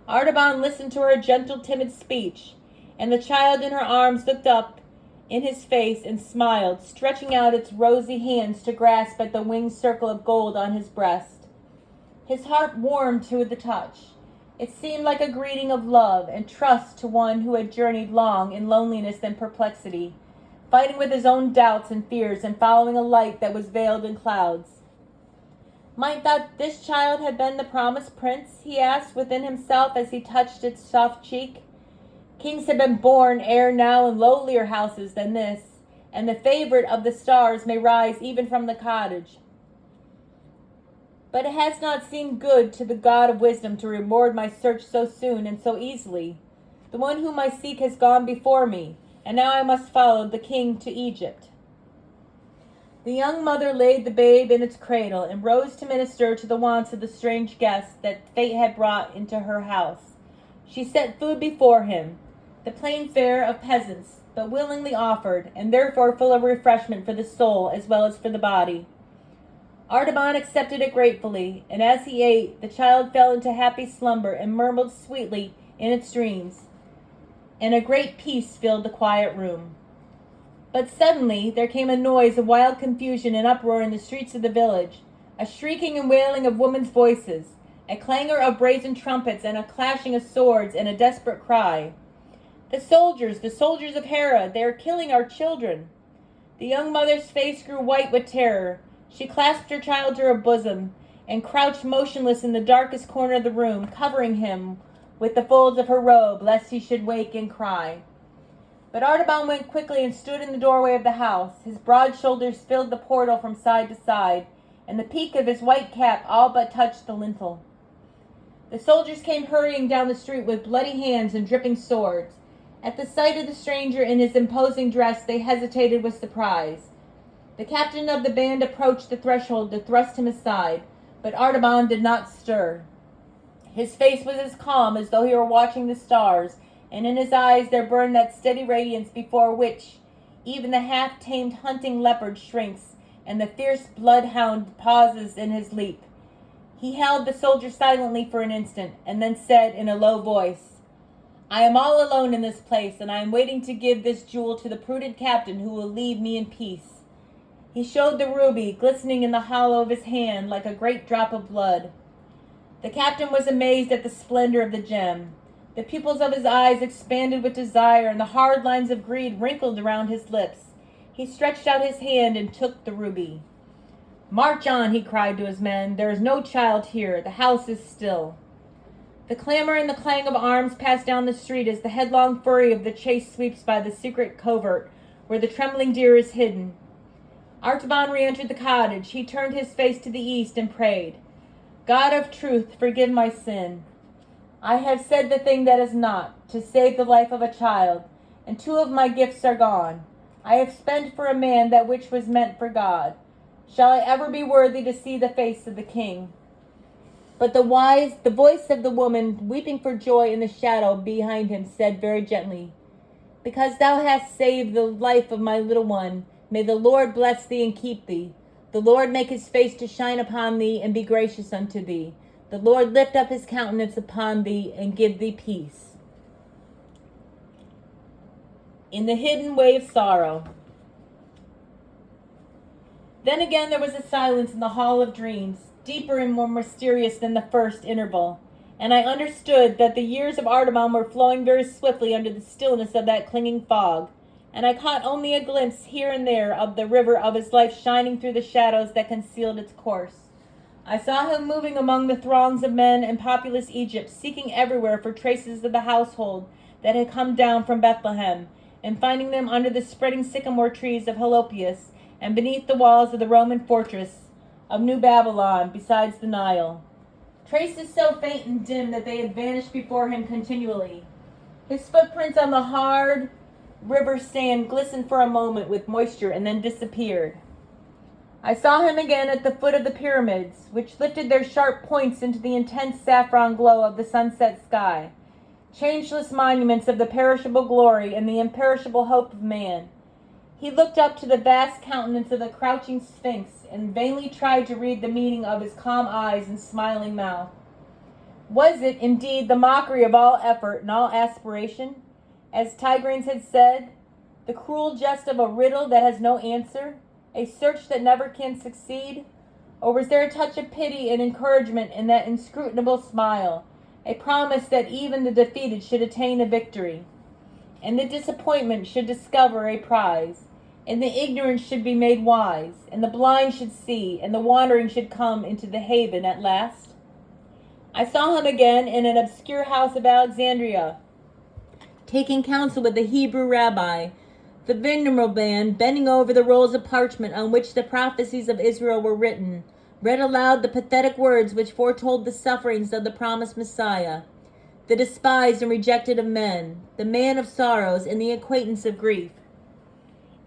Artaban listened to her gentle, timid speech, and the child in her arms looked up in his face and smiled, stretching out its rosy hands to grasp at the winged circle of gold on his breast. His heart warmed to the touch. It seemed like a greeting of love and trust to one who had journeyed long in loneliness and perplexity, fighting with his own doubts and fears and following a light that was veiled in clouds. Might not this child have been the promised prince, he asked within himself as he touched its soft cheek. Kings have been born ere now in lowlier houses than this, and the favorite of the stars may rise even from the cottage. But it has not seemed good to the God of wisdom to reward my search so soon and so easily. The one whom I seek has gone before me, and now I must follow the king to Egypt. The young mother laid the babe in its cradle and rose to minister to the wants of the strange guest that fate had brought into her house. She set food before him, the plain fare of peasants, but willingly offered, and therefore full of refreshment for the soul as well as for the body. Artaban accepted it gratefully, and as he ate, the child fell into happy slumber and murmured sweetly in its dreams, and a great peace filled the quiet room. But suddenly there came a noise of wild confusion and uproar in the streets of the village, a shrieking and wailing of women's voices, a clangor of brazen trumpets, and a clashing of swords, and a desperate cry. The soldiers of Hera, they are killing our children. The young mother's face grew white with terror. She clasped her child to her bosom and crouched motionless in the darkest corner of the room, covering him with the folds of her robe, lest he should wake and cry. But Artaban went quickly and stood in the doorway of the house. His broad shoulders filled the portal from side to side, and the peak of his white cap all but touched the lintel. The soldiers came hurrying down the street with bloody hands and dripping swords. At the sight of the stranger in his imposing dress, they hesitated with surprise. The captain of the band approached the threshold to thrust him aside, but Artaban did not stir. His face was as calm as though he were watching the stars, and in his eyes there burned that steady radiance before which even the half-tamed hunting leopard shrinks, and the fierce bloodhound pauses in his leap. He held the soldier silently for an instant, and then said in a low voice, "I am all alone in this place, and I am waiting to give this jewel to the prudent captain who will leave me in peace." He showed the ruby, glistening in the hollow of his hand like a great drop of blood. The captain was amazed at the splendor of the gem. The pupils of his eyes expanded with desire, and the hard lines of greed wrinkled around his lips. He stretched out his hand and took the ruby. "March on," he cried to his men. "There is no child here. The house is still." The clamor and the clang of arms pass down the street as the headlong fury of the chase sweeps by the secret covert where the trembling deer is hidden. Artaban re-entered the cottage. He turned his face to the east and prayed, "God of truth, forgive my sin. I have said the thing that is not, to save the life of a child, and 2 of my gifts are gone. I have spent for a man that which was meant for God. Shall I ever be worthy to see the face of the king?" But the voice of the woman, weeping for joy in the shadow behind him, said very gently, "Because thou hast saved the life of my little one, may the Lord bless thee and keep thee. The Lord make his face to shine upon thee and be gracious unto thee. The Lord lift up his countenance upon thee and give thee peace." In the hidden way of sorrow. Then again there was a silence in the hall of dreams, deeper and more mysterious than the first interval, and I understood that the years of Artaban were flowing very swiftly under the stillness of that clinging fog, and I caught only a glimpse here and there of the river of his life shining through the shadows that concealed its course. I saw him moving among the throngs of men and populous Egypt, seeking everywhere for traces of the household that had come down from Bethlehem, and finding them under the spreading sycamore trees of Helopius, and beneath the walls of the Roman fortress of New Babylon besides the Nile. Traces so faint and dim that they had vanished before him continually. His footprints on the hard river sand glistened for a moment with moisture and then disappeared. I saw him again at the foot of the pyramids, which lifted their sharp points into the intense saffron glow of the sunset sky, changeless monuments of the perishable glory and the imperishable hope of man. He looked up to the vast countenance of the crouching Sphinx and vainly tried to read the meaning of his calm eyes and smiling mouth. Was it, indeed, the mockery of all effort and all aspiration, as Tigranes had said, the cruel jest of a riddle that has no answer, a search that never can succeed? Or was there a touch of pity and encouragement in that inscrutable smile, a promise that even the defeated should attain a victory, and the disappointment should discover a prize, and the ignorant should be made wise, and the blind should see, and the wandering should come into the haven at last? I saw him again in an obscure house of Alexandria, taking counsel with the Hebrew rabbi, the venerable man, bending over the rolls of parchment on which the prophecies of Israel were written, read aloud the pathetic words which foretold the sufferings of the promised Messiah, the despised and rejected of men, the man of sorrows and the acquaintance of grief.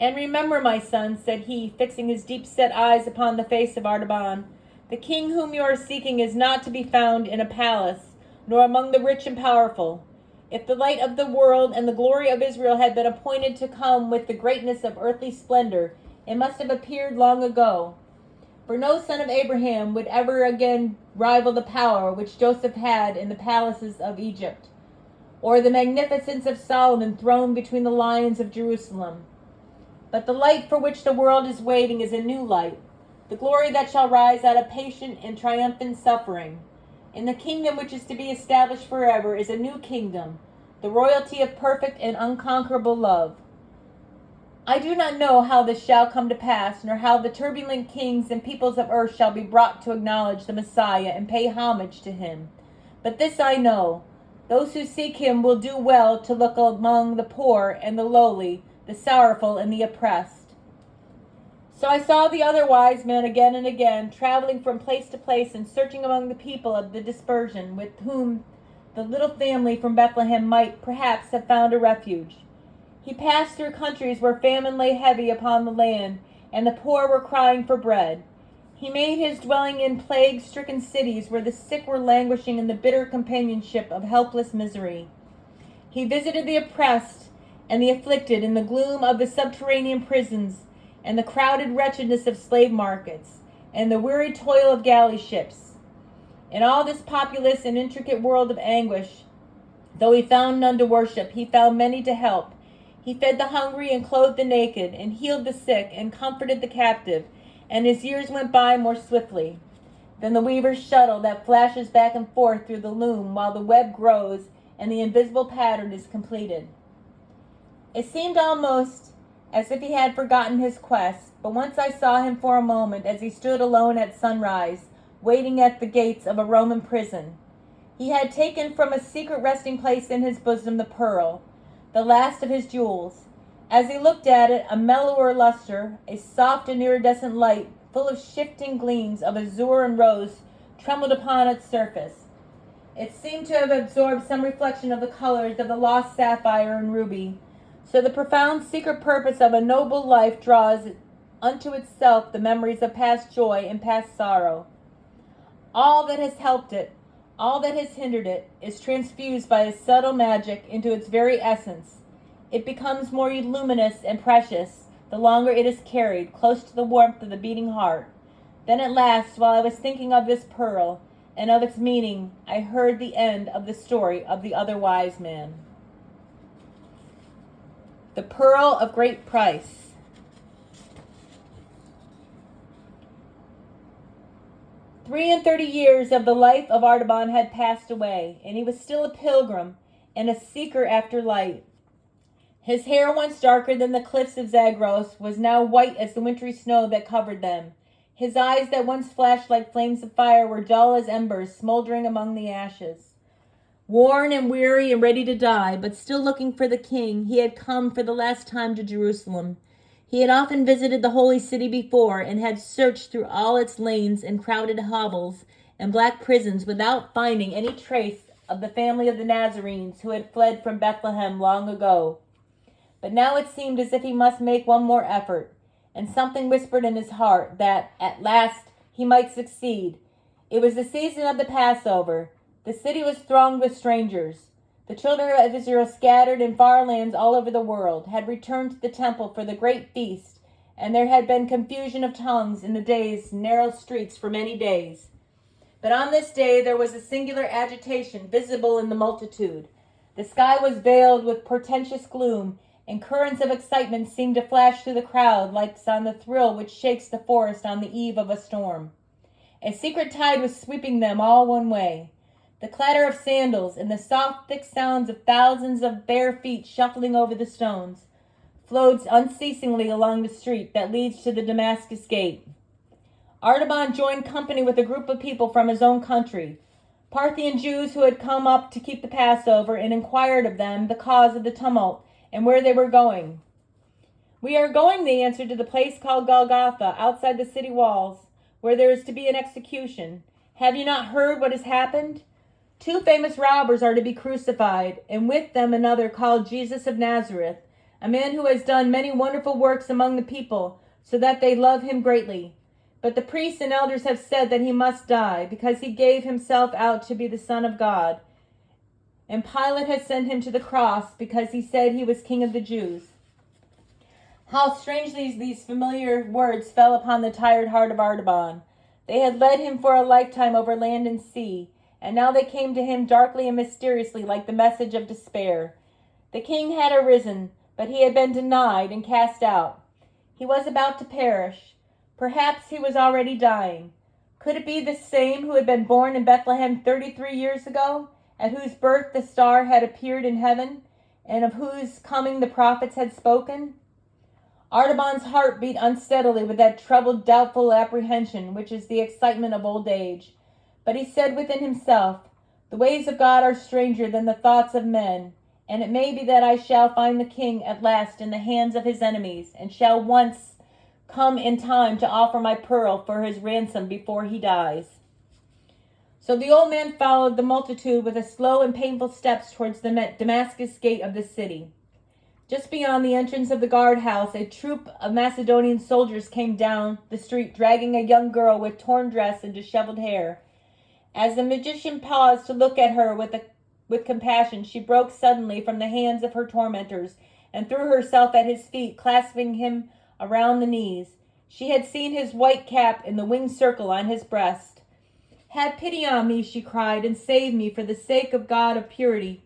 And remember, my son, said he, fixing his deep-set eyes upon the face of Artaban, the king whom you are seeking is not to be found in a palace, nor among the rich and powerful. If the light of the world and the glory of Israel had been appointed to come with the greatness of earthly splendor, it must have appeared long ago. For no son of Abraham would ever again rival the power which Joseph had in the palaces of Egypt, or the magnificence of Solomon throned between the lions of Jerusalem. But the light for which the world is waiting is a new light, the glory that shall rise out of patient and triumphant suffering. And the kingdom which is to be established forever is a new kingdom, the royalty of perfect and unconquerable love. I do not know how this shall come to pass, nor how the turbulent kings and peoples of earth shall be brought to acknowledge the Messiah and pay homage to him. But this I know, those who seek him will do well to look among the poor and the lowly, the sorrowful and the oppressed. So I saw the other wise men again and again, traveling from place to place and searching among the people of the dispersion, with whom the little family from Bethlehem might perhaps have found a refuge. He passed through countries where famine lay heavy upon the land, and the poor were crying for bread. He made his dwelling in plague-stricken cities where the sick were languishing in the bitter companionship of helpless misery. He visited the oppressed and the afflicted in the gloom of the subterranean prisons, and the crowded wretchedness of slave markets, and the weary toil of galley ships. In all this populous and intricate world of anguish, though he found none to worship, he found many to help. He fed the hungry and clothed the naked, and healed the sick, and comforted the captive, and his years went by more swiftly than the weaver's shuttle that flashes back and forth through the loom while the web grows and the invisible pattern is completed. It seemed almost as if he had forgotten his quest, but once I saw him for a moment as he stood alone at sunrise, waiting at the gates of a Roman prison. He had taken from a secret resting place in his bosom the pearl, the last of his jewels. As he looked at it, a mellower luster, a soft and iridescent light, full of shifting gleams of azure and rose, trembled upon its surface. It seemed to have absorbed some reflection of the colors of the lost sapphire and ruby. So the profound secret purpose of a noble life draws unto itself the memories of past joy and past sorrow. All that has helped it, all that has hindered it, is transfused by a subtle magic into its very essence. It becomes more luminous and precious the longer it is carried close to the warmth of the beating heart. Then at last, while I was thinking of this pearl and of its meaning, I heard the end of the story of the other wise man. The pearl of great price. 33 years of the life of Artaban had passed away, and he was still a pilgrim and a seeker after light. His hair, once darker than the cliffs of Zagros, was now white as the wintry snow that covered them. His eyes that once flashed like flames of fire were dull as embers smoldering among the ashes. Worn and weary and ready to die, but still looking for the king, he had come for the last time to Jerusalem. He had often visited the holy city before and had searched through all its lanes and crowded hovels and black prisons without finding any trace of the family of the Nazarenes who had fled from Bethlehem long ago. But now it seemed as if he must make one more effort, and something whispered in his heart that, at last, he might succeed. It was the season of the Passover. The city was thronged with strangers. The children of Israel, scattered in far lands all over the world, had returned to the temple for the great feast, and there had been confusion of tongues in the narrow streets for many days. But on this day there was a singular agitation visible in the multitude. The sky was veiled with portentous gloom, and currents of excitement seemed to flash through the crowd like on the thrill which shakes the forest on the eve of a storm. A secret tide was sweeping them all one way. The clatter of sandals and the soft, thick sounds of thousands of bare feet shuffling over the stones flowed unceasingly along the street that leads to the Damascus gate. Artaban joined company with a group of people from his own country, Parthian Jews who had come up to keep the Passover, and inquired of them the cause of the tumult and where they were going. "We are going," they answered, "to the place called Golgotha, outside the city walls, where there is to be an execution. Have you not heard what has happened? 2 famous robbers are to be crucified, and with them another called Jesus of Nazareth, a man who has done many wonderful works among the people, so that they love him greatly. But the priests and elders have said that he must die, because he gave himself out to be the Son of God. And Pilate has sent him to the cross, because he said he was King of the Jews." How strangely these familiar words fell upon the tired heart of Artaban. They had led him for a lifetime over land and sea, and now they came to him darkly and mysteriously like the message of despair. The king had arisen, but he had been denied and cast out. He was about to perish. Perhaps he was already dying. Could it be the same who had been born in Bethlehem 33 years ago, at whose birth the star had appeared in heaven, and of whose coming the prophets had spoken? Artaban's heart beat unsteadily with that troubled, doubtful apprehension which is the excitement of old age. But he said within himself, "The ways of God are stranger than the thoughts of men, and it may be that I shall find the king at last in the hands of his enemies, and shall once come in time to offer my pearl for his ransom before he dies." So the old man followed the multitude with a slow and painful steps towards the Damascus gate of the city. Just beyond the entrance of the guardhouse, a troop of Macedonian soldiers came down the street, dragging a young girl with torn dress and disheveled hair. As the magician paused to look at her with compassion, she broke suddenly from the hands of her tormentors and threw herself at his feet, clasping him around the knees. She had seen his white cap and the winged circle on his breast. "Have pity on me," she cried, "and save me for the sake of God of purity.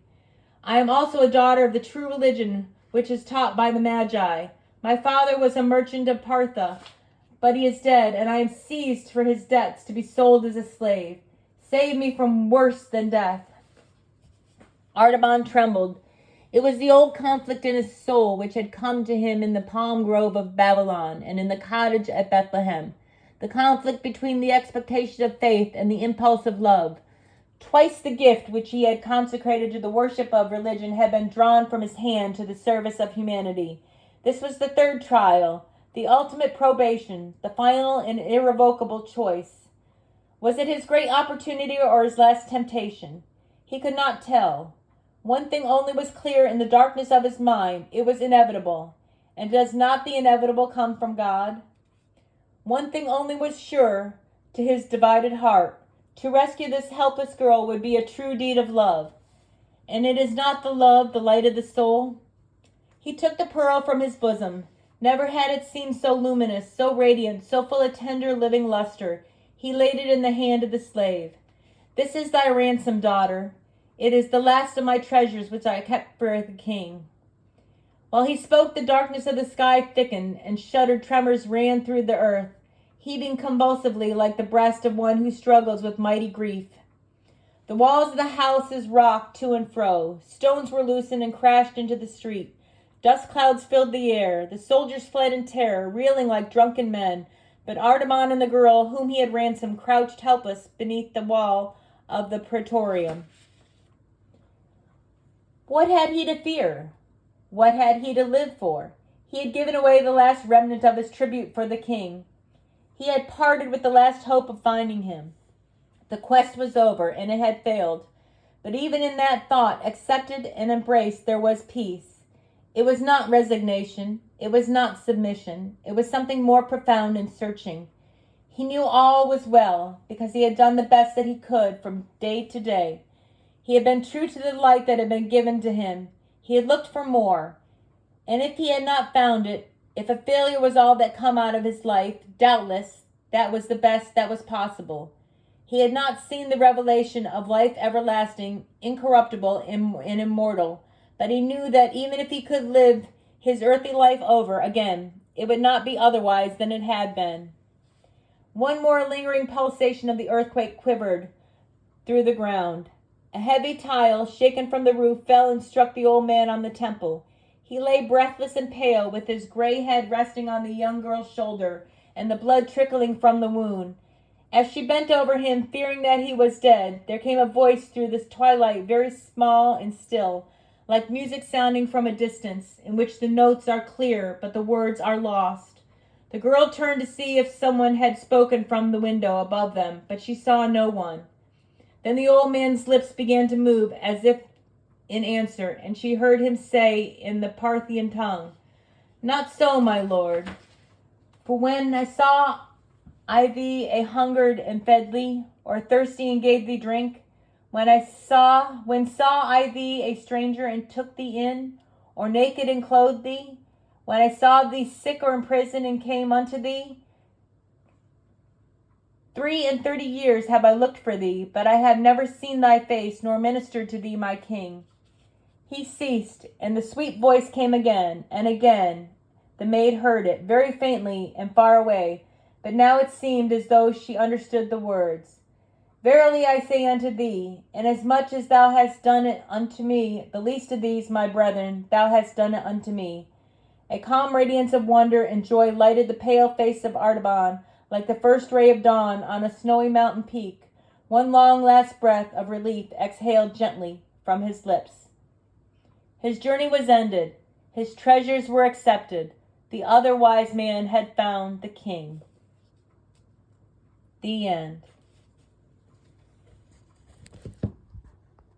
I am also a daughter of the true religion which is taught by the Magi. My father was a merchant of Partha, but he is dead, and I am seized for his debts to be sold as a slave. Save me from worse than death." Artaban trembled. It was the old conflict in his soul which had come to him in the palm grove of Babylon and in the cottage at Bethlehem. The conflict between the expectation of faith and the impulse of love. Twice the gift which he had consecrated to the worship of religion had been drawn from his hand to the service of humanity. This was the third trial, the ultimate probation, the final and irrevocable choice. Was it his great opportunity or his last temptation? He could not tell. One thing only was clear in the darkness of his mind: it was inevitable. And does not the inevitable come from God? One thing only was sure to his divided heart: to rescue this helpless girl would be a true deed of love. And it is not the love, the light of the soul? He took the pearl from his bosom. Never had it seemed so luminous, so radiant, so full of tender living luster. He laid it in the hand of the slave. "This is thy ransom, daughter. It is the last of my treasures which I kept for the king." While he spoke, the darkness of the sky thickened, and shuddered tremors ran through the earth, heaving convulsively like the breast of one who struggles with mighty grief. The walls of the houses rocked to and fro. Stones were loosened and crashed into the street. Dust clouds filled the air. The soldiers fled in terror, reeling like drunken men. But Artaban and the girl whom he had ransomed crouched helpless beneath the wall of the praetorium. What had he to fear? What had he to live for? He had given away the last remnant of his tribute for the king. He had parted with the last hope of finding him. The quest was over, and it had failed. But even in that thought, accepted and embraced, there was peace. It was not resignation. It was not submission. It was something more profound and searching. He knew all was well, because he had done the best that he could from day to day. He had been true to the light that had been given to him. He had looked for more. And if he had not found it, if a failure was all that come out of his life, doubtless that was the best that was possible. He had not seen the revelation of life everlasting, incorruptible, and immortal, but he knew that even if he could live his earthly life over again, it would not be otherwise than it had been. One more lingering pulsation of the earthquake quivered through the ground. A heavy tile, shaken from the roof, fell and struck the old man on the temple. He lay breathless and pale, with his gray head resting on the young girl's shoulder, and the blood trickling from the wound. As she bent over him, fearing that he was dead, there came a voice through this twilight, very small and still, like music sounding from a distance, in which the notes are clear, but the words are lost. The girl turned to see if someone had spoken from the window above them, but she saw no one. Then the old man's lips began to move as if in answer, and she heard him say in the Parthian tongue, "Not so, my lord. For when saw I thee a hungered and fed thee, or thirsty and gave thee drink? When saw I thee a stranger and took thee in, or naked and clothed thee? When I saw thee sick or in prison and came unto thee? 33 years have I looked for thee, but I have never seen thy face, nor ministered to thee, my king." He ceased, and the sweet voice came again, and again the maid heard it, very faintly and far away, but now it seemed as though she understood the words. "Verily I say unto thee, inasmuch as thou hast done it unto me, the least of these, my brethren, thou hast done it unto me." A calm radiance of wonder and joy lighted the pale face of Artaban, like the first ray of dawn on a snowy mountain peak. One long last breath of relief exhaled gently from his lips. His journey was ended. His treasures were accepted. The other wise man had found the king. The end.